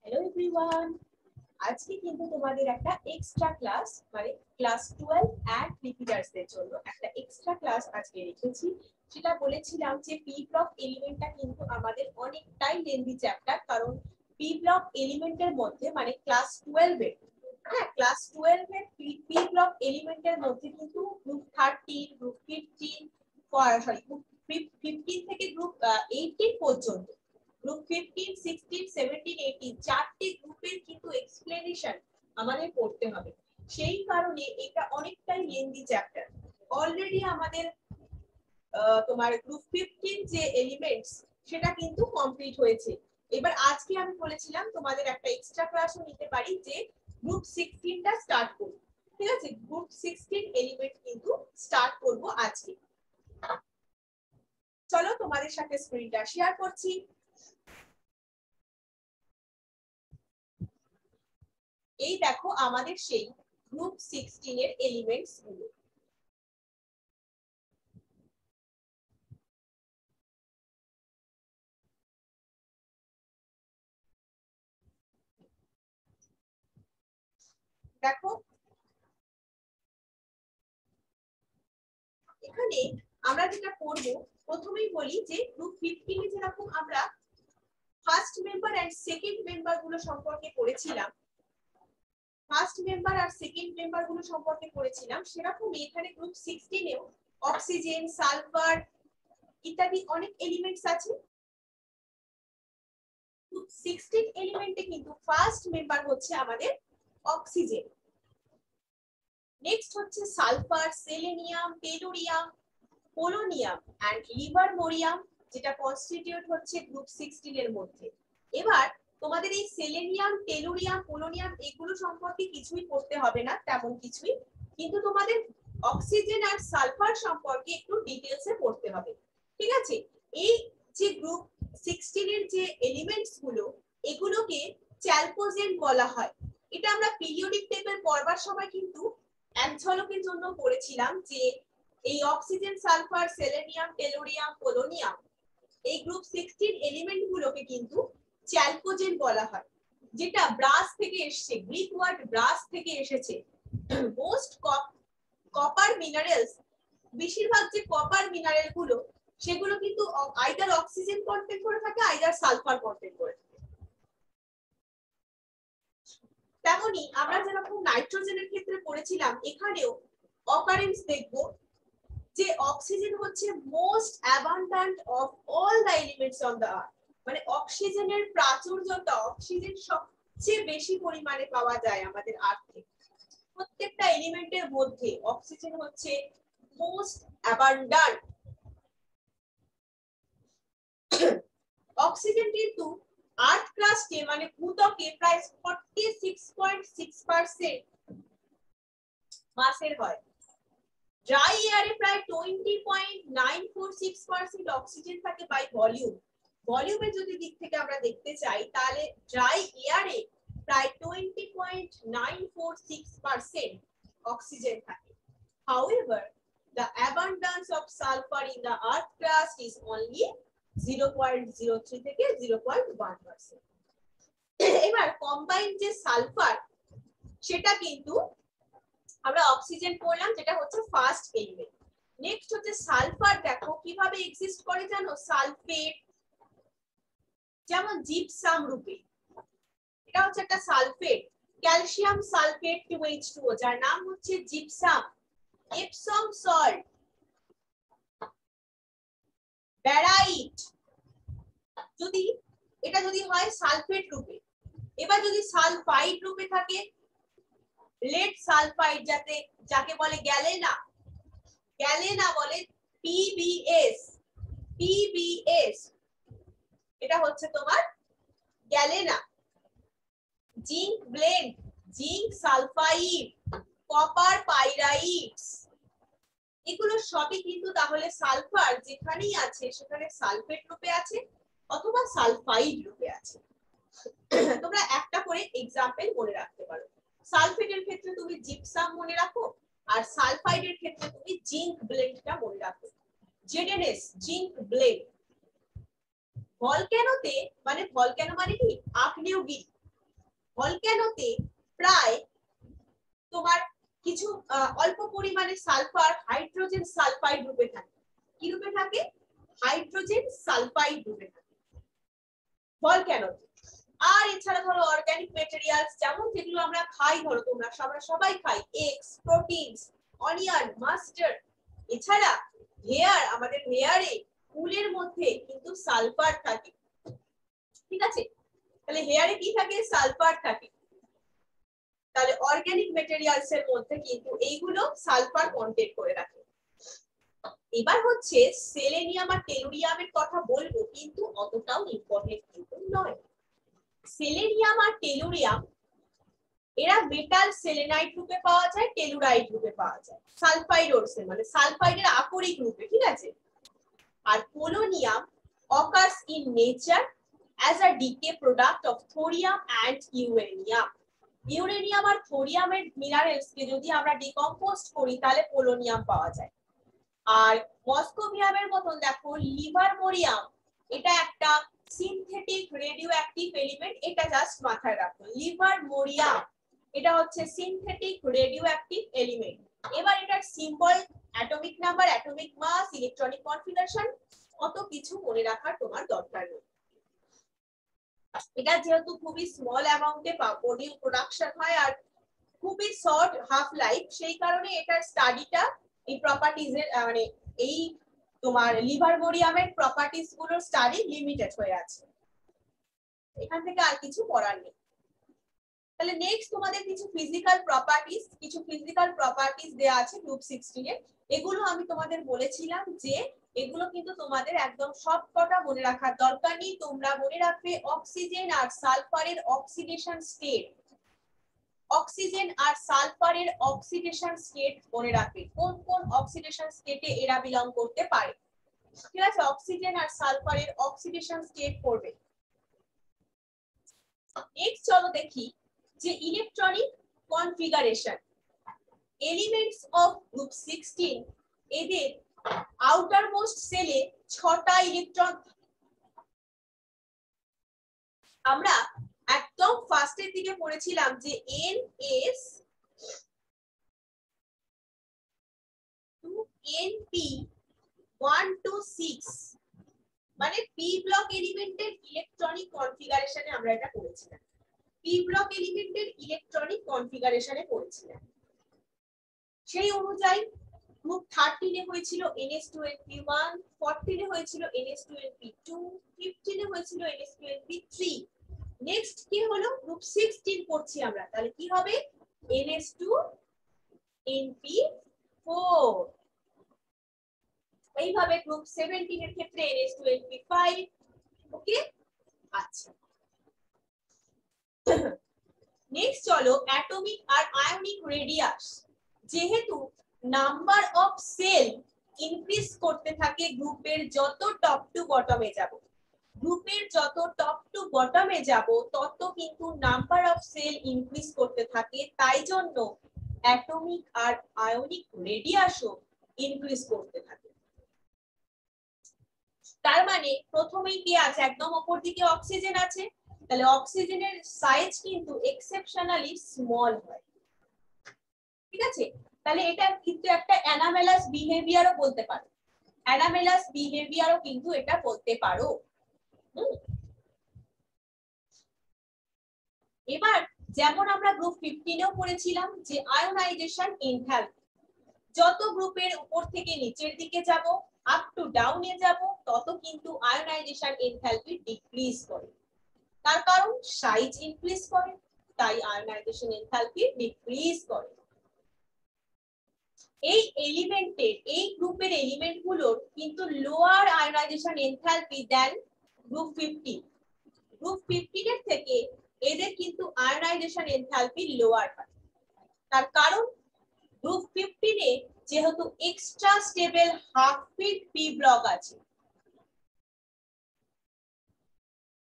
Hello everyone, আজকে কিন্তু তোমাদের একটা এক্সট্রা ক্লাস মানে ক্লাস 12 অ্যান্ড রিপিটার্স এর জন্য একটা এক্সট্রা ক্লাস আজকে রেখেছি। সেটা বলেছিলাম যে পি ব্লক এলিমেন্টটা কিন্তু আমাদের অনেকটাই লেন্দি চ্যাপ্টার, কারণ পি ব্লক এলিমেন্টের মধ্যে মানে ক্লাস 12 এর ক্লাস 12 এর পি ব্লক এলিমেন্টের মধ্যে কিন্তু গ্রুপ 13 গ্রুপ 15 গ্রুপ 15 থেকে গ্রুপ 18 পর্যন্ত গ্রুপ 15 16 17 18 চারটি গ্রুপের কিন্তু এক্সপ্লেনেশন আমাদের পড়তে হবে। সেই কারণে এটা অনেকটাই লেন্দি চ্যাপ্টার। অলরেডি আমাদের তোমার গ্রুপ 15 যে এলিমেন্টস সেটা কিন্তু কমপ্লিট হয়েছে। এবার আজকে আমি বলেছিলাম তোমাদের একটা এক্সট্রা ক্লাসও নিতে পারি যে গ্রুপ 16টা স্টার্ট করব। ঠিক আছে, গ্রুপ 16 এলিমেন্ট কিন্তু স্টার্ট করব আজকে। চলো তোমাদের সাথে স্ক্রিনটা শেয়ার করছি। এই দেখো আমাদের সেই গ্রুপ 16 এর এলিমেন্টস গুলো। দেখো এখানে আমরা যেটা করব, প্রথমেই বলি যে গ্রুপ 15 এ যেরকম আমরা first member and second member গুলো সম্পর্কে পড়েছিলাম, সেরকমই এখানে গ্রুপ 16 এও অক্সিজেন, সালফার ইত্যাদি অনেক এলিমেন্টস আছে। গ্রুপ 16 এলিমেন্টে কিন্তু ফার্স্ট মেম্বার হচ্ছে আমাদের অক্সিজেন, নেক্সট হচ্ছে sulphur, selenium, tellurium, polonium and livermorium, যেটা কনস্টিটিউট হচ্ছে গ্রুপ 16 এর মধ্যে। এবার তোমাদের এই সেলেনিয়াম, টেলুরিয়াম, পোলোনিয়াম এগুলো সম্পর্কে কিছুই পড়তে হবে না, তেমন কিছুই, কিন্তু তোমাদের অক্সিজেন আর সালফার সম্পর্কে একটু ডিটেইলসে পড়তে হবে। ঠিক আছে, এই যে গ্রুপ 16 এর যে এলিমেন্টস গুলো এগুলোকে চ্যালকোজেন বলা হয়। এটা আমরা পিরিয়ডিক টেবিল পড়বার সময় কিন্তু এক ঝলকের জন্য পড়েছিলাম যে এই oxygen, sulphur, selenium, tellurium, polonium এই গ্রুপ 16 এলিমেন্ট গুলোকে কিন্তু চ্যালকোজেন বলা হয়, যেটা ব্রাস থেকে এসেছে, গ্রিক ওয়ার্ড ব্রাস থেকে এসেছে। মোস্ট কপার মিনারেলস, বেশিরভাগ যে কপার মিনারেল গুলো সেগুলো কিন্তু আইদার অক্সিজেন কন্টেন্ট করে থাকে, আইদার সালফার কন্টেন্ট করে থাকে। তেমনি আমরা যেরকম নাইট্রোজেনের ক্ষেত্রে পড়েছিলাম, এখানেও অকারেন্স দেখবো যে অক্সিজেন হচ্ছে most abundant of all the elements on the earth, মানে অক্সিজেনের প্রাচুর্যতা, অক্সিজেন সবচেয়ে বেশি পরিমাণে পাওয়া যায় আমাদের আর্থে। প্রত্যেকটা এলিমেন্টের মধ্যে অক্সিজেন হচ্ছে মোস্ট অ্যাবান্ডান্ট। অক্সিজেন কিন্তু আর্থ ক্রাস্টে মানে ভূত্বকে প্রায় 46.6% মাসের হয়। ড্রাই এয়ারে প্রায় 20.946% অক্সিজেন থাকে বাই ভলিউম। ভলিউমের যদি দিক থেকে আমরা দেখতে চাই তাহলে ড্রাই এয়ারে প্রায় 20.946% অক্সিজেন থাকে। However, the abundance of sulfur in the earth crust is only 0.03 থেকে 0.1%। এবার কম্বাইন্ড যে সালফার সেটা কিন্তু আমরা অক্সিজেন পড়লাম, যেটা হচ্ছে ফার্স্ট এলিমেন্ট। নেক্সট হচ্ছে সালফার, দেখো কিভাবে এক্সিস্ট করে জানো, সালফেট যেমন জিপসাম রূপে, এটা হচ্ছে একটা সালফেট, ক্যালসিয়াম সালফেট 2H2O যার নাম হচ্ছে জিপসাম, এপসম সল্ট, ব্যারাইট, যদি এটা যদি হয় সালফেট রূপে। এবার যদি সালফাইড রূপে থাকে, লেড সালফাইড যাকে বলে গ্যালেনা, গ্যালেনা বলে পিবিএস, এটা হচ্ছে তোমার galena. Zinc blend, zinc sulphide, copper pyrites, এগুলো সবই কিন্তু তাহলে সালফার যেখানেই আছে সেখানে সালফেট রূপে আছে অথবা সালফাইড রূপে আছে। তোমরা একটা করে এক্সাম্পল মনে রাখতে পারো। সালফেটের ক্ষেত্রে তুমি জিপসাম মনে রাখো, আর সালফাইডের ক্ষেত্রে তুমি জিঙ্ক ব্লেন্ডটা মনে রাখো। ZnS, zinc blend. ভলক্যানোতে মানে ভলক্যানো মানে কি, আগ্নেয়গিরি, ভলক্যানোতে প্রায় তোমার কিছু অল্প পরিমাণে সালফার হাইড্রোজেন সালফাইড রূপে থাকে। কি রূপে থাকে? হাইড্রোজেন সালফাইড রূপে থাকে ভলক্যানোতে। আর এছাড়া ধরো অর্গানিক ম্যাটেরিয়ালস যেমন যেগুলো আমরা খাই, ধরো তোমরা সবাই খাই, এগস, প্রোটিনস, অনিয়ন, মাস্টার্ড, এছাড়া আমাদের হেয়ারে ফুলের মধ্যে কিন্তু সালফার থাকে। ঠিক আছে, তাহলে হেয়ারে কি থাকে? সালফার থাকে। তাহলে অর্গানিক ম্যাটেরিয়ালস এর মধ্যে কিন্তু এইগুলো সালফার কন্টেন্ট করে রাখে। এবার হচ্ছে সেলেনিয়াম আর টেলুরিয়ামের কথা বলবো, কিন্তু অতটাও ইম্পর্টেন্ট কিন্তু নয়। সেলেনিয়াম আর টেলুরিয়াম এরা মেটাল সেলেনাইড রূপে পাওয়া যায়, টেলুরাইড রূপে পাওয়া যায়, সালফাইড ওরসে মানে সালফাইডের আকরিক রূপে। ঠিক আছে, আর polonium occurs in nature as a decay product of thorium and uranium. Uranium আর থোরিয়ামের মিনারেলস কে যদি আমরা ডিকম্পোস্ট করি তাহলে পোলোনিয়াম পাওয়া যায়। আর মস্কোভিয়ামের মতন দেখো লিভারমোরিয়াম, এটা একটা সিনথেটিক রেডিও অ্যাক্টিভ এলিমেন্ট, এটা জাস্ট মাথায় রাখো। লিভারমোরিয়াম এটা হচ্ছে সিনথেটিক রেডিও অ্যাক্টিভ এলিমেন্ট। এবার এটার symbol, atomic number, atomic mass, electronic configuration অত কিছু মনে রাখার তোমার দরকার নেই। এটা যেহেতু খুবই স্মল অ্যামাউন্টে প্রোডাকশন হয় আর খুবই শর্ট হাফ লাইফ, সেই কারণে এটার স্টাডিটা এই প্রপার্টিজ এর মানে এই তোমার লিভারমোরিয়ামের প্রপার্টিজ গুলোর স্টাডি লিমিটেড হয়ে আছে, এখান থেকে আর কিছু করার নেই। তাহলে নেক্সট তোমাদের কিছু ফিজিক্যাল প্রপার্টিজ দেয়া আছে গ্রুপ 16 এ। এগুলো আমি তোমাদের বলেছিলাম যে এগুলো কিন্তু তোমাদের একদম সবকটা মনে রাখার দরকার নেই। তোমরা মনে রাখবে অক্সিজেন আর সালফারের অক্সিডেশন স্টেট, অক্সিজেন আর সালফারের অক্সিডেশন স্টেট মনে রাখবে, কোন কোন অক্সিডেশন স্টেটে এরা বিলং করতে পারে। ঠিক আছে, অক্সিজেন আর সালফারের অক্সিডেশন স্টেট পড়বে। নেক্সট চলো দেখি যে electronic configuration. Elements of group 16 এদের আউটার মোস্ট সেলে 6টা ইলেকট্রন। আমরা একদম ফার্স্টের দিকে পড়েছিলাম যে NS to NP 1 to 6 মানে পি ব্লক এলিমেন্টের ইলেকট্রনিক কনফিগারেশনে আমরা এটা পড়েছিলাম। পি ব্লক এলিমেন্টের ইলেকট্রনিক কনফিগারেশনে পড়েছিলাম। সেই অনুযায়ী গ্রুপ 13 এ হয়েছিল NS2NP1, 14 এ হয়েছিল NS2NP2, 15 এ হয়েছিল NS2NP3। নেক্সট কি হলো? গ্রুপ 16 পড়ছি আমরা, তাহলে কি হবে? NS2NP4। এইভাবে গ্রুপ 17 এর ক্ষেত্রে NS2NP5। ওকে, আচ্ছা। নেক্সট চলো অ্যাটমিক আর আয়নিক রেডিয়াস। যেহেতু নাম্বার অফ সেল ইনক্রিজ করতে থাকে গ্রুপের যত টপ টু বটমে যাব, গ্রুপের যত টপ টু বটমে যাব তত কিন্তু নাম্বার অফ সেল ইনক্রিজ করতে থাকে, তাই জন্য অ্যাটমিক আর আয়নিক রেডিয়াসও ইনক্রিজ করতে থাকে। তার মানে প্রথমেই কি আছে? একদম উপর দিকে অক্সিজেন আছে, তাহলে অক্সিজেনের সাইজ কিন্তু এক্সেপশনালি স্মল হয়। ঠিক আছে, তাহলে এটা কিন্তু একটা অ্যানামেলাস বিহেভিয়ারও বলতে পারো, অ্যানামেলাস বিহেভিয়ারও কিন্তু এটা বলতে পারো। এবার যেমন আমরা গ্রুপ 15 এও পড়েছিলাম যে আয়োনাইজেশন এনথালপি, যত গ্রুপের উপর থেকে নিচের দিকে যাব আপ টু ডাউনে যাব তত কিন্তু আয়োনাইজেশন এনথালপি ডিক্রিজ করে। তার কারণ সাইজ ইনক্রিজ করে, তাই আয়োনাইজেশন এনথালপি ডিক্রিজ করে। এই এলিমেন্টের, এই গ্রুপের এলিমেন্ট গুলোর কিন্তু লোয়ার আয়োনাইজেশন এনথালপি দেন গ্রুপ 15। গ্রুপ 15 এর থেকে এদের কিন্তু আয়োনাইজেশন এনথালপি লোয়ার হয়। তার কারণ গ্রুপ 15 এ যেহেতু extra stable half fit P block আছে,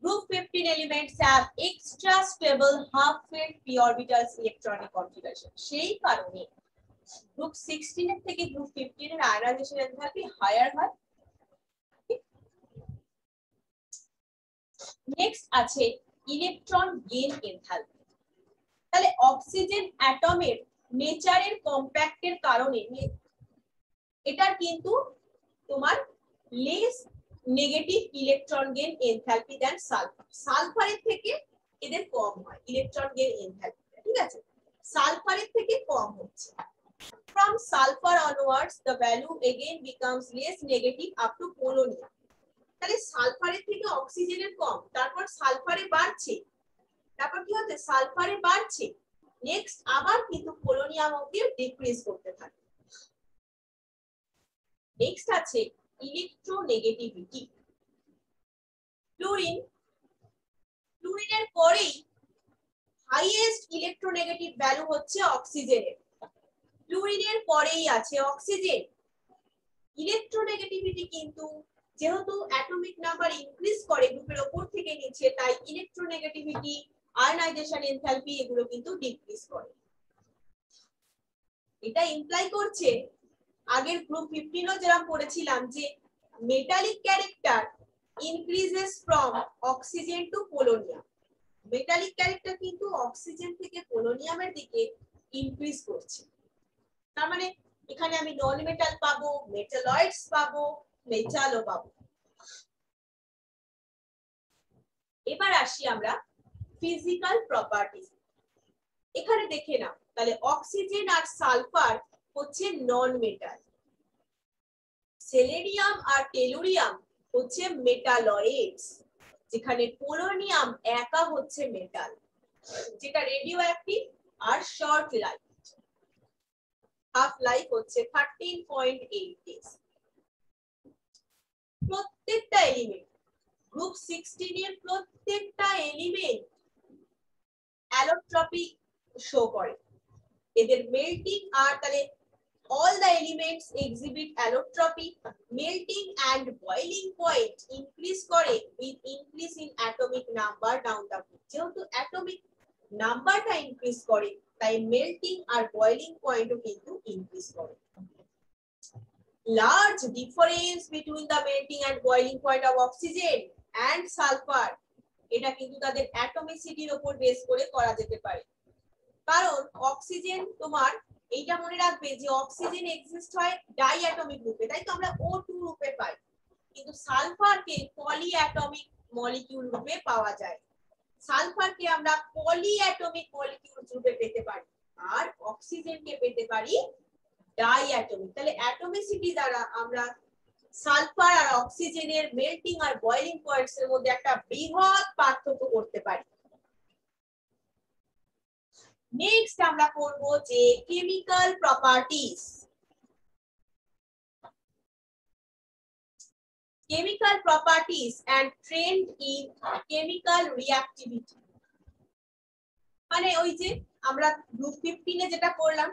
group 15 elements have extra stable half-filled p orbitals electronic configuration. সেই কারণে গ্রুপ 16 এর থেকে গ্রুপ 15 এর আয়োনাইজেশন এনথালপি হায়ার হয়। নেক্সট আছে ইলেকট্রন গেইন এনথালপি। তাহলে অক্সিজেন অ্যাটমের নেচারের কম্প্যাক্টের কারণে এটার কিন্তু তোমার less negative electron gain enthalpy than sulphur. সালফারের থেকে এদের কম হয় ইলেকট্রন গেইন এনথালপি, ঠিক আছে, সালফারের থেকে কম হচ্ছে। From sulfur onwards the value again becomes less negative up to polonium. তাহলে সালফারের থেকে অক্সিজেনের কম, তারপর সালফারে বাড়ছে, তারপর কি হচ্ছে সালফারে বাড়ছে, নেক্সট আবার কিন্তু পোলোনিয়াম অবধি ডিক্রিজ করতে থাকে। নেক্সট আছে ইলেকট্রোনেগেটিভিটি। ফ্লুরিন, ফ্লুরিনের পরেই হাইয়েস্ট ইলেকট্রোনেগেটিভ ভ্যালু হচ্ছে অক্সিজেনের। ফ্লুরিনের পরেই আছে অক্সিজেন। ইলেকট্রোনেগেটিভিটি কিন্তু যেহেতু অ্যাটমিক নাম্বার ইনক্রিজ করে গ্রুপের উপর থেকে নিচে, তাই ইলেকট্রোনেগেটিভিটি, আয়নাইজেশন এনথালপি এগুলো কিন্তু ডিক্রিজ করে। এটা ইমপ্লাই করছে আগের গ্রুপ 15 ও যেরকম পড়েছিলাম যে metallic character increases from oxygen to polonium. Metallic character কিন্তু অক্সিজেন থেকে পোলোনিয়ামের দিকে ইনক্রিজ করছে। তার মানে এখানে আমি নন মেটাল পাবো, মেটালয়েডস পাবো, মেটালও পাবো। এবার আসি আমরা ফিজিক্যাল প্রপার্টিজ। এখানে দেখে নাও, তাহলে অক্সিজেন আর সালফার হচ্ছে নন মেটাল, সেলেনিয়াম আর টেলুরিয়াম হচ্ছে মেটালয়েডস, যেখানে পোলোনিয়াম একা হচ্ছে মেটাল, যেটা রেডিও অ্যাক্টিভ আর শর্ট লাইফ, হাফ লাইফ হচ্ছে 13.8 ডেজ। প্রত্যেকটা এলিমেন্ট গ্রুপ 16 এর প্রত্যেকটা এলিমেন্ট অ্যালোট্রপি শো করে। এদের মেল্টিং আর তাহলে all the elements exhibit allotropy. Melting and boiling point increase করে with increase in atomic number down the group. যেহেতু atomic নাম্বারটা ইনক্রিজ করে তাই মেল্টিং আর বয়লিং পয়েন্টও কিন্তু ইনক্রিজ করে। Large difference between the melting and boiling point of oxygen and sulfur, এটা কিন্তু তাদের অ্যাটমিসিটির উপর বেস করে করা যেতে পারে। কারণ অক্সিজেন তোমার এইটা মনে রাখবে যে অক্সিজেন এক্সিস্ট হয় ডাই অ্যাটমিক রূপে, তাই তো আমরা O2 রূপে পাই, কিন্তু সালফারকে পলি অ্যাটমিক মলিকিউল রূপে পাওয়া যায়। সালফারকে আমরা পলি অ্যাটমিক মলিকিউল রূপে পেতে পারি আর অক্সিজেনকে পেতে পারি ডাই অ্যাটমিক। তাহলে অ্যাটমিসিটি দ্বারা আমরা সালফার আর অক্সিজেনের মেল্টিং আর বয়লিং পয়েন্টস এর মধ্যে একটা বৃহৎ পার্থক্য করতে পারি। নেক্সট আমরা করব যে chemical properties. Chemical properties and trend in chemical reactivity, মানে ওই যে আমরা গ্রুপ 15 এ যেটা করলাম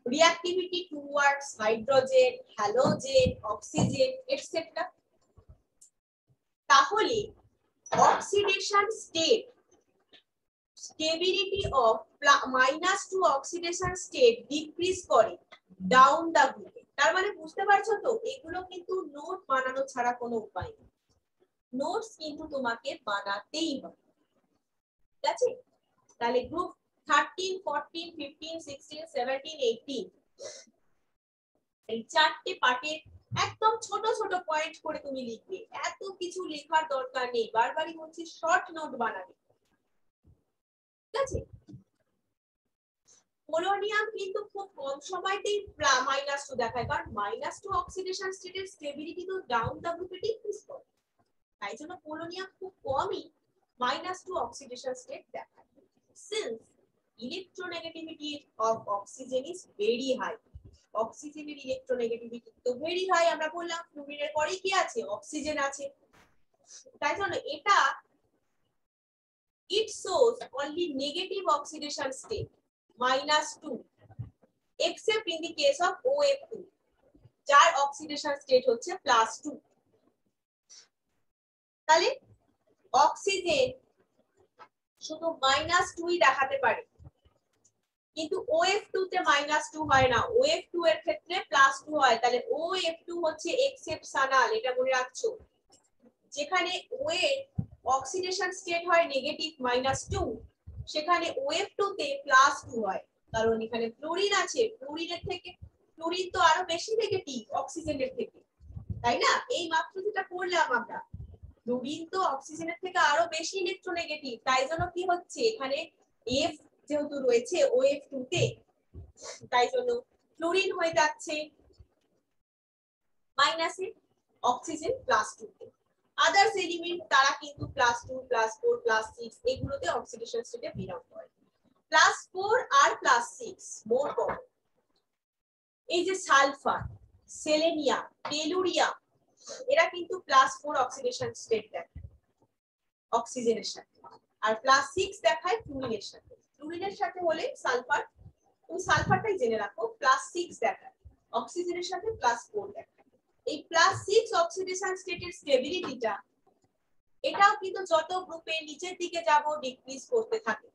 reactivity towards hydrogen, halogen, oxygen etc. তাহলে oxidation state, stability of -2 oxidation state decrease করে down the group। তার মানে বুঝতে পারছো তো, এগুলো কিন্তু নোট বানানো ছাড়া কোনো উপায় নেই, নোটস কিন্তু তোমাকে বানাতেই হবে, ঠিক আছে? তাহলে গ্রুপ 13, 14, 15, 16, 17, 18 এই চারটে পার্টে একদম ছোট ছোট পয়েন্ট করে তুমি লিখবে, এত কিছু লেখার দরকার নেই, বারবারই বলছি শর্ট নোট বানাবে, ঠিক আছে? পোলোনিয়াম কিন্তু খুব কম সময়তেই -2 দেখায়, কারণ -2 অক্সিডেশন স্টেটের স্টেবিলিটি তো ডাউন দা গ্রুপে ডিক্রিজ করে, তাই জন্য পোলোনিয়াম খুব কমই -2 অক্সিডেশন স্টেট দেখায়। Since electronegativity of oxygen is very high, অক্সিজেনের ইলেকট্রোনেগেটিভিটি তো ভেরি হাই, আমরা বললাম ফ্লুরিনের পরে কি আছে, অক্সিজেন আছে, তাই জন্য এটা it shows only negative oxidation state -2 except in the case of OF2 যার অক্সিডেশন স্টেট হচ্ছে +2। তাহলে অক্সিজেন শুধু -2ই দেখাতে পারে, কিন্তু OF2 তে -2 হয় না, OF2 এর ক্ষেত্রে +2 হয়। তাহলে OF2 হচ্ছে এক্সেপশনাল, এটা মনে রাখছো। যেখানে O এর অক্সিডেশন স্টেট হয় নেগেটিভ -2, সেখানে OF2 তে +2 হয়, কারণ এখানে ফ্লোরিন আছে। ফ্লোরিনের থেকে ফ্লোরিন তো আরো বেশি নেগেটিভ অক্সিজেনের থেকে, তাই না? এই মাত্র যেটা করলাম আমরা, ফ্লোরিন তো অক্সিজেনের থেকে আরো বেশি ইলেকট্রোনেগেটিভ, তাই জন্য কি হচ্ছে এখানে F যেহেতু রয়েছে OF2 তে, তাই জন্য ফ্লোরিন হয়ে যাচ্ছে মাইনাসে, অক্সিজেন +2 তে। আদার্স এলিমেন্ট তারা কিন্তু +2 +4 +6 এগুলোতে অক্সিডেশন স্টেটে বিলং করে। +4 আর +6 মোর কমন। এই যে সালফার, সেলেনিয়াম, টেলুরিয়াম, এরা কিন্তু +4 অক্সিডেশন স্টেট দেখায় অক্সিজেনের সাথে, আর +6 দেখায় ফ্লুরিনের সাথে। ফ্লুরিনের সাথে হলে সালফার, তুমি সালফারটাই জেনে রাখো, +6 দেখায় অক্সিজেনের সাথে +4 দেখায়। এই +6 অক্সিডেশন স্টেটের স্টেবিলিটিটা, এটাও কিন্তু যত গ্রুপের নিচের দিকে যাব ডিক্রিজ করতে থাকে,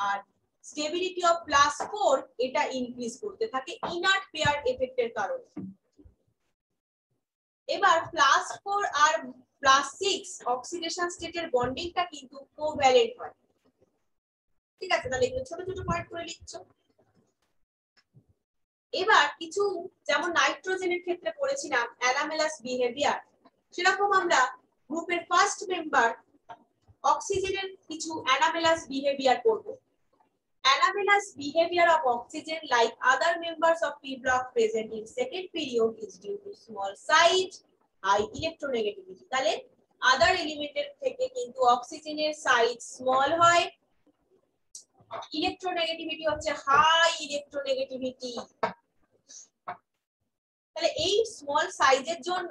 আর স্টেবিলিটি অফ +4 এটা ইনক্রিজ করতে থাকে ইনার্ট পেয়ার এফেক্টের কারণে। এবার +4 আর +6 অক্সিডেশন স্টেটের বন্ডিংটা কিন্তু কোভ্যালেন্ট হয়। ঠিক আছে, তাহলে এগুলো ছোট ছোট পয়েন্ট করে লিখছো। এবার কিছু যেমন নাইট্রোজেনের ক্ষেত্রে পড়েছিলাম অ্যানামেলাস বিহেভিয়ার, সেরকম আমরা গ্রুপের ফার্স্ট মেম্বার অক্সিজেনের কিছু অ্যানামেলাস বিহেভিয়ার করব। Anomalous behavior of oxygen like other members of P block present in second period is due to small size, high electronegativity. তাহলে other এলিমেন্টের থেকে কিন্তু অক্সিজেনের সাইজ স্মল হয়, ইলেকট্রোনেগেটিভিটি হচ্ছে হাই ইলেকট্রোনেগেটিভিটি। তাহলে এই স্মল সাইজের জন্য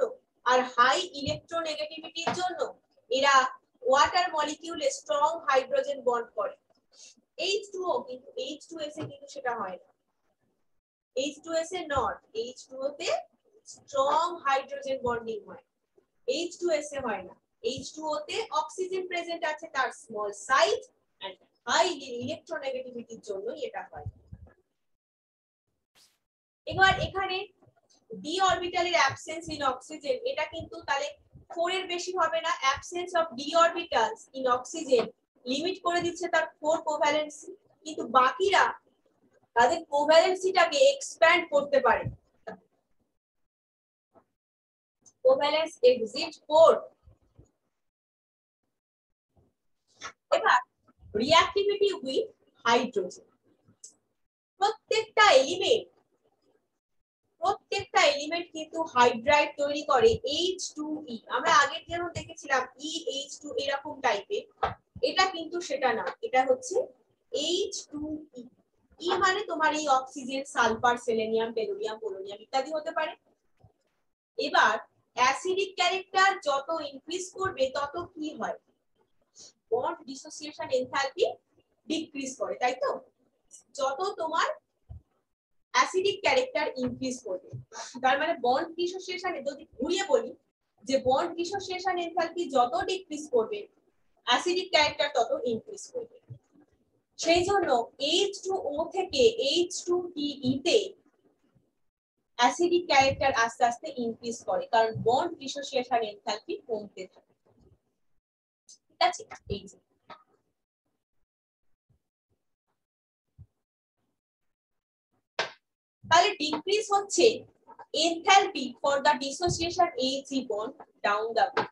আর হাই ইলেকট্রোনেগেটিভিটির জন্য এরা ওয়াটার মলিকিউলে স্ট্রং হাইড্রোজেন বন্ড করে। H2O কিন্তু H2S এ কিন্তু সেটা হয় না, H2S এ নট, H2O তে স্ট্রং হাইড্রোজেন বন্ডিং হয়, H2S এ হয় না। H2O তে অক্সিজেন প্রেজেন্ট আছে, তার স্মল সাইজ এন্ড হাই ইলেকট্রোনেগেটিভিটির জন্য এটা হয়। এবার এখানে ডি অরবিটালের অ্যাবসেন্স ইন অক্সিজেন, এটা কিন্তু তাহলে 4 এর বেশি হবে না। Absence of D orbitals in oxygen limit করে দিচ্ছে তার 4 কোভ্যালেন্সি, কিন্তু বাকিরা তাদের কোভ্যালেন্সিটাকে এক্সপ্যান্ড করতে পারে। কোভ্যালেন্স এক্সিট 4। এবার রিঅ্যাক্টিভিটি উইথ হাইড্রোজেন, প্রত্যেকটা এলিমেন্ট কিন্তু হাইড্রাইড তৈরি করে H2E। আমরা আগের যেমন দেখেছিলাম EH2 এরকম টাইপের, এটা কিন্তু সেটা না, এটা হচ্ছে H2E। ই মানে তোমার এই oxygen, sulphur, selenium, tellurium, polonium ইত্যাদি হতে পারে। এবার অ্যাসিডিক ক্যারেক্টার যত ইনক্রিজ করবে তত কি হয়, বন্ড ডিসোসিয়েশন এনথালপি ডিক্রিজ করে, তাই তো? যত তোমার অ্যাসিডিক ক্যারেক্টার ইনক্রিজ করবে, তার মানে বন্ড ডিসোসিয়েশন, যদি ঘুরিয়ে বলি যে বন্ড ডিসোসিয়েশন এনথালপি যত ডিক্রিজ করবে অ্যাসিডিক ক্যারেক্টার তত ইনক্রিজ করবে। সেই জন্য H2O থেকে H2TE তে অ্যাসিডিক ক্যারেক্টার আস্তে আস্তে ইনক্রিজ করে, কারণ বন্ড ডিসোসিয়েশন এনথালপি কমতে থাকে। ঠিক আছে, এই যে তাহলে ডিক্রিজ হচ্ছে enthalpy for the dissociation He bond down the way.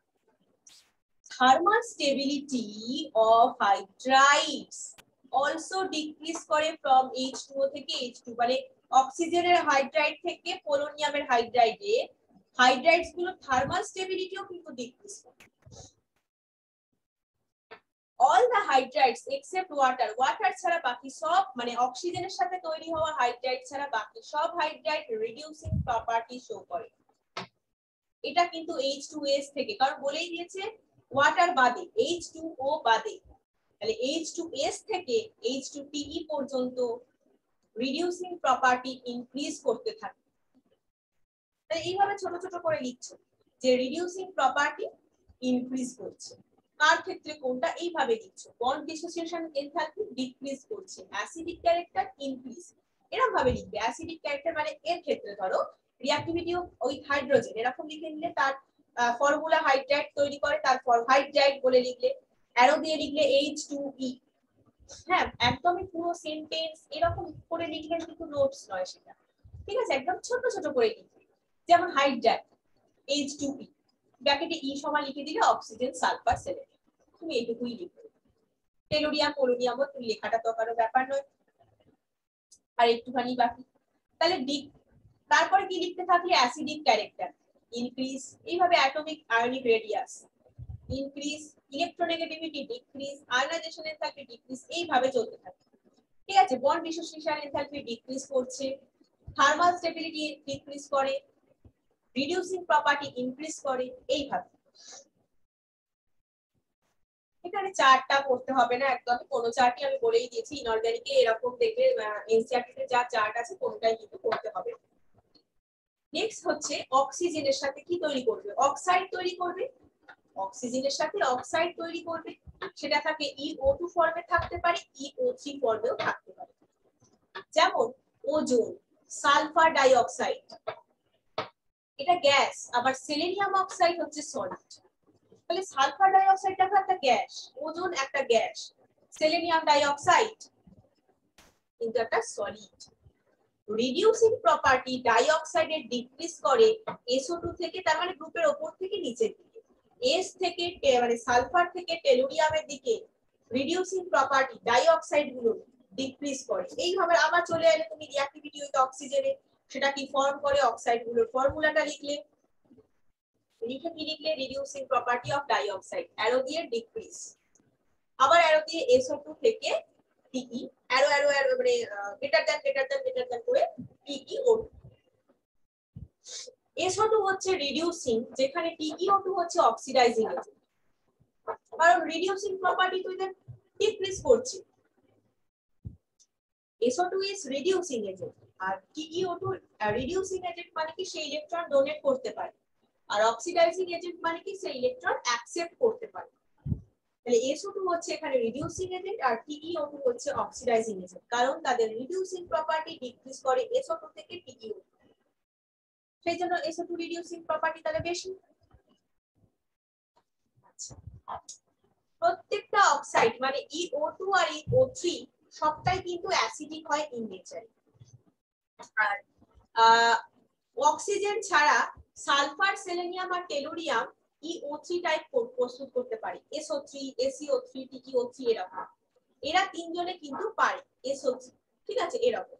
Thermal stability of hydrides also decrease করে from H2O থেকে H2, মানে অক্সিজেনের হাইড্রাইড থেকে পোলোনিয়ামের হাইড্রাইডে হাইড্রাইডস গুলো থার্মাল স্টেবিলিটিও কিন্তু ডিক্রিজ করে। all the hydrides except water, water ছাড়া বাকি সব, মানে অক্সিজেনের সাথে তৈরি হওয়া হাইড্রাইড ছাড়া বাকি সব হাইড্রাইড রিডিউসিং প্রপার্টি শো করে। এটা কিন্তু H2S থেকে, কারণ বলেই দিয়েছে ওয়াটার বাদে, H2O বাদে, তাহলে H2S থেকে H2TE পর্যন্ত রিডিউসিং প্রপার্টি ইনক্রিজ করতে থাকে। তাহলে এইভাবে ছোট ছোট করে লিখছো যে রিডিউসিং প্রপার্টি ইনক্রিজ করছে, কার ক্ষেত্রে কোনটা, এইভাবে লিখছো। বন্ড ডিসোসিয়েশন এনথালপি ডিক্রিজ করছে, অ্যাসিডিক ক্যারেক্টার ইনক্রিজ, এরকম ভাবে লিখবে। অ্যাসিডিক ক্যারেক্টার মানে এর ক্ষেত্রে ধরো রিঅ্যাক্টিভিটি উইথ হাইড্রোজেন এরকম লিখে নিলে, তার ফর্মুলা হাইড্রাইড তৈরি করে, তারপর হাইড্রাইড বলে লিখলে, অ্যারো দিয়ে লিখলে H2E। হ্যাঁ, একদমই পুরো সেন্টেন্স এরকম করে লিখলে কিন্তু নোটস নয় সেটা, ঠিক আছে? একদম ছোট ছোট করে লিখবে। যেমন হাইড্রাট H2P, ব্র্যাকেটে ই সমান লিখে দিলে অক্সিজেন সালফার সেলেনিয়াম, তুমি এইটুকুই লিখবে। টেলোরিয়াম পোলোনিয়ামও তুমি লেখাটা তো কারো ব্যাপার নয়, আর একটুখানি বাকি। তাহলে তারপরে কি লিখতে থাকলে অ্যাসিডিক ক্যারেক্টার ইনক্রিজ, এইভাবে atomic ionic radius increase, electronegativity decrease, ionisation enthalpy decrease, এইভাবে চলতে থাকে, ঠিক আছে? বন্ড ডিসোসিয়েশন এনথালপি ডিক্রিজ করছে, থার্মাল স্টেবিলিটি ডিক্রিজ করে, রিডিউসিং প্রপার্টি ইনক্রিজ করে, এইভাবে। এখানে চার্টটা করতে হবে না একদম, কোনো চার্টই আমি বলেই দিয়েছি, ইনঅর্গানিকে এরকম দেখবে এনসিইআরটি তে যা চার্ট আছে কোনটাই কিন্তু করতে হবে। নেক্সট হচ্ছে অক্সিজেনের সাথে কি তৈরি করবে? অক্সাইড তৈরি করবে, অক্সিজেনের সাথে অক্সাইড তৈরি করবে, সেটা থাকে EO2 ফর্মে থাকতে পারে, EO3 ফর্মেও থাকতে পারে। যেমন ওজোন, সালফার ডাই অক্সাইড, এটা গ্যাস, আবার সেলেনিয়াম অক্সাইড হচ্ছে সলিড। তাহলে সালফার ডাই অক্সাইডটা একটা গ্যাস, ওজোন একটা গ্যাস, সেলেনিয়াম ডাই অক্সাইড কিন্তু একটা সলিড। রিডিউসিং প্রপার্টি ডাই অক্সাইডের ডিক্রিজ করে SO2 থেকে, তার মানে গ্রুপের উপর থেকে নিচের দিকে, S থেকে মানে সালফার থেকে টেলুরিয়ামের দিকে রিডিউসিং প্রপার্টি ডাই অক্সাইড গুলো ডিক্রিজ করে। এইভাবে আবার চলে এলে তুমি রিঅ্যাক্টিভিটি উইথ অক্সিজেনে, সেটা কি ফর্ম করে, অক্সাইড গুলোর ফর্মুলাটা লিখলে, লিখে কি লিখলে, reducing property of dioxide, arrow দিয়ে ডিক্রিজ, আবার অ্যারো দিয়ে SO2 থেকে PE, অ্যারো অ্যারো অ্যারো মানে গ্রেটার দ্যান করে PeO2। SO2 হচ্ছে রিডিউসিং, যেখানে TeO2 হচ্ছে অক্সিডাইজিং এজেন্ট, কারণ রিডিউসিং প্রপার্টি তো এটা ডিক্রিজ করছে। SO2 ইজ রিডিউসিং এজেন্ট, আর TeO2 রিডিউসিং এজেন্ট মানে কি সেই ইলেকট্রন ডোনেট করতে পারে, আর অক্সিডাইজিং এজেন্ট মানে কি সেই ইলেকট্রন অ্যাকসেপ্ট করতে পারে। তাহলে SO2 হচ্ছে এখানে রিডিউসিং এজেন্ট, আর TeO2 হচ্ছে অক্সিডাইজিং এজেন্ট, কারণ তাদের রিডিউসিং প্রপার্টি ডিক্রিজ করে SO2 থেকে TeO2, সেই জন্য SO2 রিডিউসিং প্রপার্টি তাহলে বেশি। আচ্ছা, প্রত্যেকটা অক্সাইড মানে EO2 আর EO3 সবটাই কিন্তু অ্যাসিডিক হয় ইন নেচার। আর অক্সিজেন ছাড়া সালফার, সেলেনিয়াম আর টেলুরিয়াম EO3 টাইপ প্রস্তুত করতে পারে, SO3, SeO3, TeO3 এরকম, এরা তিনজনে কিন্তু পারে SO3, ঠিক আছে? এরকম।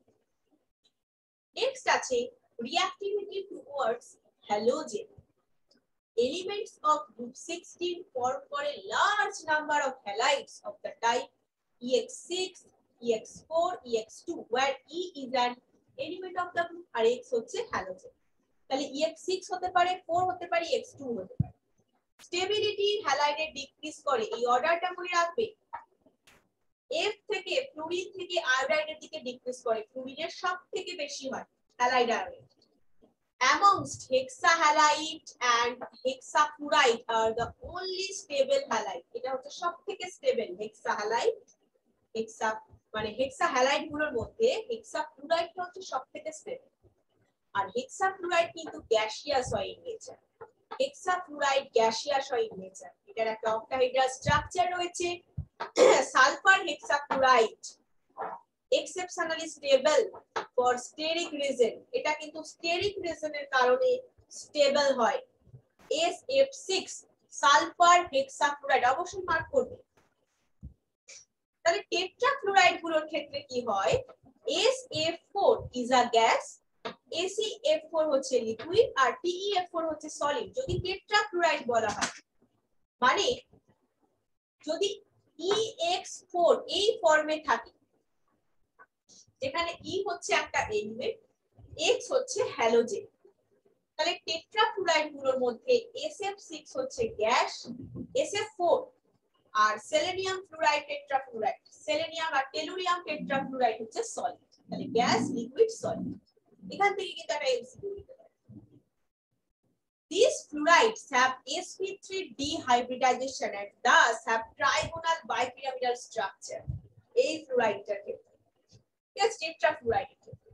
নেক্সট আছে reactivity towards halogen. Elements of group 16 form for a large number of halides of the type EX6, EX4, EX2, where E is an element of the group আর X হচ্ছে halogen। তাহলে EX6 হতে পারে, 4 হতে পারে, EX2 হতে পারে। Stability হ্যালাইডের decrease করে, এই অর্ডারটা মনে রাখবে। F থেকে ফ্লুরিন থেকে আয়োডাইডের দিকে ডিক্রিজ করে, ফ্লুরিনের সবথেকে বেশি হয় halide iodide. Amongst hexahalide and hexafluoride are the only stable halide, এটা হচ্ছে সবথেকে স্টেবল হেক্সাহ্যালাইড, মানে হেক্সাহ্যালাইড গুলোর মধ্যে হেক্সাফ্লুরাইড হচ্ছে সবথেকে স্টেবল। আর হেক্সাফ্লুরাইড কিন্তু গ্যাসিয়াস হয় ইন নেচার, হেক্সাফ্লুরাইড গ্যাসিয়াস হয় ইন নেচার, এটার একটা অক্টাহেড্রাল স্ট্রাকচার রয়েছে। Sulphur হেক্সাফ্লুরাইড exceptionally stable for steric reason, এটা কিন্তু স্টেরিক রিজনের কারণে স্টেবল হয়। SF6 সালফার হেক্সাফ্লুরাইড অবশ্যই মার্ক করবে। তাহলে টেট্রাফ্লুরাইড গুলোর ক্ষেত্রে কি হয়, SF4 is a gas, ACF4 হচ্ছে লিকুইড, আর TeF4 হচ্ছে সলিড। যদি টেট্রাফ্লুরাইড বলা হয় মানে যদি EX4 এই ফর্মে থাকে, যেখানে E হচ্ছে একটা এলিমেন্ট, X হচ্ছে হ্যালোজেন, তাহলে টেট্রাফ্লুরাইড গুলোর মধ্যে SF6 হচ্ছে গ্যাস, SF4 আর সেলেনিয়াম ফ্লুরাইড টেট্রাফ্লুরাইড, সেলেনিয়াম আর টেলুরিয়াম টেট্রাফ্লুরাইড হচ্ছে সলিড। তাহলে গ্যাস, লিকুইড, সলিড, এখান থেকে কিন্তু একটা এমসিকিউ দিতে পারে। These fluorides have sp3 dehybridization and thus have trigonal bipyramidal structure, এই ফ্লুরাইডটার ক্ষেত্রে, ঠিক আছে? টেট্রাফ্লুরাইডের ক্ষেত্রে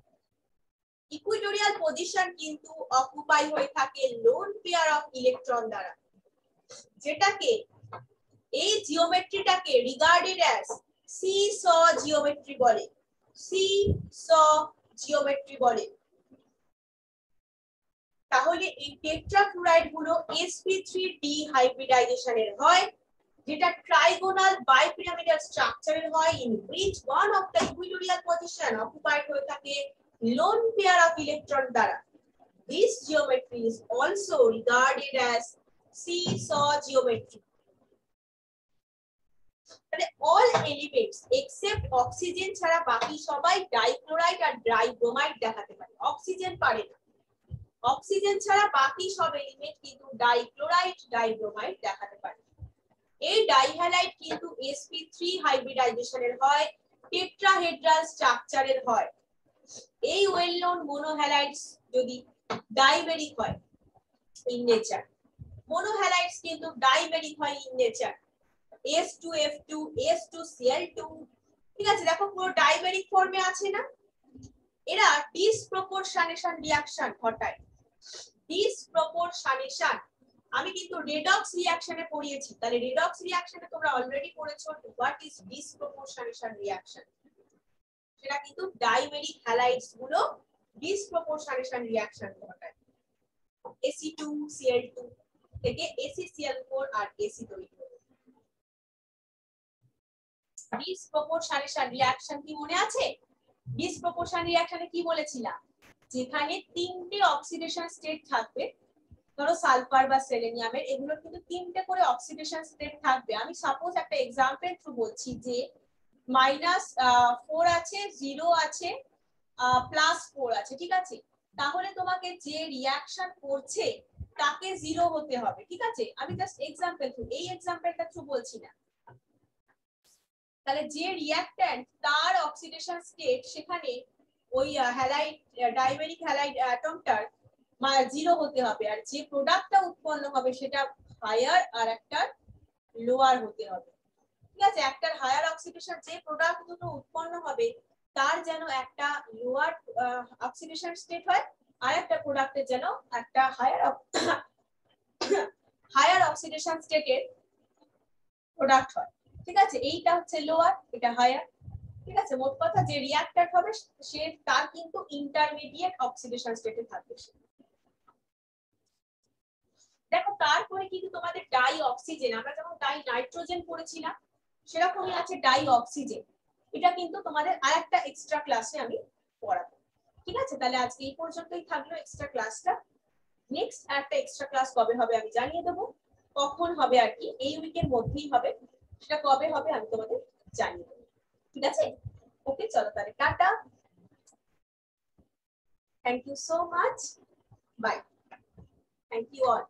ইকুইটোরিয়াল পজিশন কিন্তু অকুপাই হয়ে থাকে লোন পেয়ার অফ ইলেকট্রন দ্বারা, যেটাকে এই জিওমেট্রিটাকে regarded as seesaw geometry বলে, সি স জিওমেট্রি বলে। তাহলে এই টেট্রাফ্লুরাইড গুলো sp3d হাইব্রিডাইজেশনের হয়, যেটা ট্রাইগোনাল বাইপিরামিডাল স্ট্রাকচারের হয়, in which one of the equatorial position occupied হয়ে থাকে lone pair of electron দ্বারা। This geometry is also regarded as seesaw geometry. মানে all elements except oxygen ছাড়া বাকি সবাই ডাইক্লোরাইড আর ডাইব্রোমাইড দেখাতে পারে, অক্সিজেন পারে না। অক্সিজেন ছাড়া বাকি সব এলিমেন্ট কিন্তু ডাইক্লোরাইড ডাইব্রোমাইড দেখাতে পারে। এই ডাইহ্যালাইড কিন্তু sp3 হাইব্রিডাইজেশনের হয়, টেট্রাহেড্রাল স্ট্রাকচারের হয়। এই ওয়েল নোন মোনোহ্যালাইডস যদি ডাইমেরিক হয় ইন নেচার, মোনোহ্যালাইডস কিন্তু ডাইমেরিক হয় ইন নেচার, S2F2 S2Cl2, ঠিক আছে। দেখো পুরো ডাইমেরিক ফর্মে আছে না, এরা ডিসপ্রপোর্শনেশন রিঅ্যাকশন ঘটায়। ডিসপ্রপোর্শনেশন আমি কিন্তু রেডক্স রিঅ্যাকশনে পড়িয়েছি, তাহলে রেডক্স রিঅ্যাকশনে তোমরা অলরেডি পড়েছো হোয়াট ইজ ডিসপ্রপোর্শনেশন রিঅ্যাকশন। সেটা কিন্তু ডাইমেরিক হ্যালাইডস গুলো ডিসপ্রপোর্শনেশন রিঅ্যাকশন ঘটায়, Ac2Cl2 থেকে AcCl4 আর Ac তৈরি হবে। ডিসপ্রপোর্শনেশন রিঅ্যাকশন কি মনে আছে? ডিসপ্রপোর্শন রিঅ্যাকশনে কি বলেছিলাম, যেখানে তিনটে অক্সিডেশন স্টেট থাকবে, ধরো সালফার বা সেলেনিয়ামের, এগুলোর কিন্তু তিনটে করে অক্সিডেশন স্টেট থাকবে। আমি সাপোজ একটা এক্সাম্পল থ্রু বলছি যে -4 আছে, 0 আছে, +4 আছে, ঠিক আছে। তাহলে তোমাকে যে রিঅ্যাকশন করছে তাকে 0 হতে হবে, ঠিক আছে। আমি জাস্ট এক্সাম্পল থ্রু, এই এক্সাম্পলটা থ্রু বলছি না। তাহলে যে রিঅ্যাক্ট্যান্ট তার অক্সিডেশন স্টেট সেখানে ওই হ্যালাইড ডাইমেরিক হ্যালাইড অ্যাটমটার 0 হতে হবে, আর যে প্রোডাক্টটা উৎপন্ন হবে সেটা হায়ার আর একটা লোয়ার হতে হবে, ঠিক আছে। একটা হায়ার অক্সিডেশন যে প্রোডাক্ট দুটো উৎপন্ন হবে তার যেন একটা লোয়ার অক্সিডেশন স্টেট হয়, আর একটা প্রোডাক্টের যেন একটা হায়ার অক্সিডেশন স্টেটের প্রোডাক্ট হয়, ঠিক আছে। এইটা হচ্ছে লোয়ার, এটা হায়ার, ঠিক আছে। মোট কথা যে রিঅ্যাক্টর হবে সে তার কিন্তু ইন্টারমিডিয়েট অক্সিডেশন স্টেটে থাকবে। দেখো তারপরে কিন্তু তোমাদের ডাই অক্সিজেন, আমরা যখন ডাই নাইট্রোজেন পড়েছিলাম সেরকমই আছে ডাই অক্সিজেন। এটা কিন্তু তোমাদের আরেকটা এক্সট্রা ক্লাসে আমি পড়াবো, ঠিক আছে। তাহলে আজকে এই পর্যন্তই থাকলো এক্সট্রা ক্লাসটা। নেক্সট একটা এক্সট্রা ক্লাস কবে হবে আমি জানিয়ে দেবো, কখন হবে আর কি, এই উইকের মধ্যেই হবে, সেটা কবে হবে আমি তোমাদের জানিয়ে দেবো, ঠিক আছে। ওকে, চলো তাহলে টাটা, thank you so much, bye, thank you all.